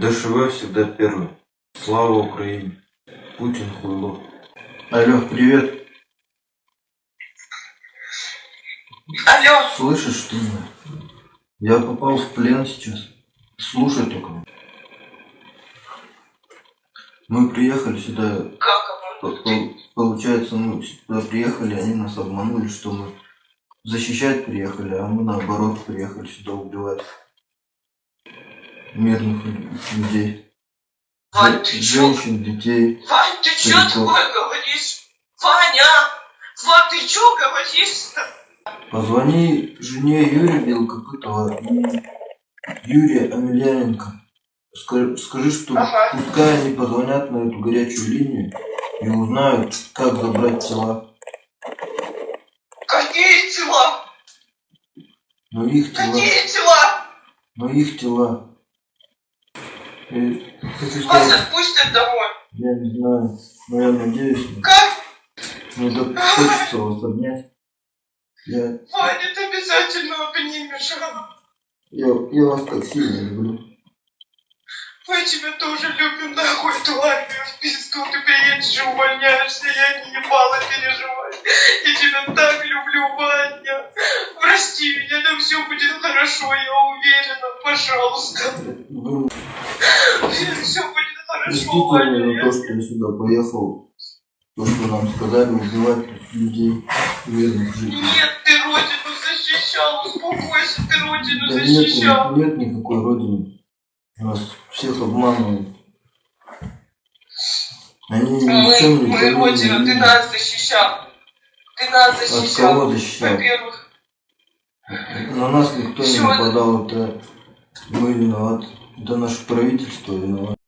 ДШВ всегда первый. Слава Украине. Путин хуйло. Алло, привет. Алло. Слышишь, что ли? Я попал в плен сейчас. Слушай только. Мы приехали сюда. Как Получается, мы сюда приехали, они нас обманули, что мы защищать приехали, а мы наоборот приехали сюда убивать мирных людей. Вань, ты чё? Женщин, детей. Вань, ты чё такое говоришь? Ваня! Вань, ты чё говоришь-то? Позвони жене Юрия Белокопытова и Юрия Амельяненко. Скажи, что пускай они позвонят на эту горячую линию и узнают, как забрать тела. Какие тела? Но их тела. Какие тела? Но их тела. Хочу Вас сказать, отпустят домой. я не знаю, но я надеюсь. Как? Мне так хочется вас обнять. Ваня, ты обязательно обнимешь. Я вас так сильно люблю. Мы тебя тоже любим, нахуй эту армию в пизду. Ты приедешь и увольняешься, я не ебала переживай. Я тебя так люблю, Ваня. Прости меня, да все будет хорошо, я уверена, пожалуйста. Все будет хорошо, Ваня. Действительно, то, что я сюда поехал, то, что нам сказали, убивать людей, мирных жителей. Нет, ты родину защищал, успокойся, ты родину Да защищал. нет никакой родины. Нас всех обманывают. Они ничем не Мы родину, ты нас защищал. Ты нас защищал. От кого защищал? Во-первых. На нас никто не нападал, это мы виноваты. Это наше правительство виновато.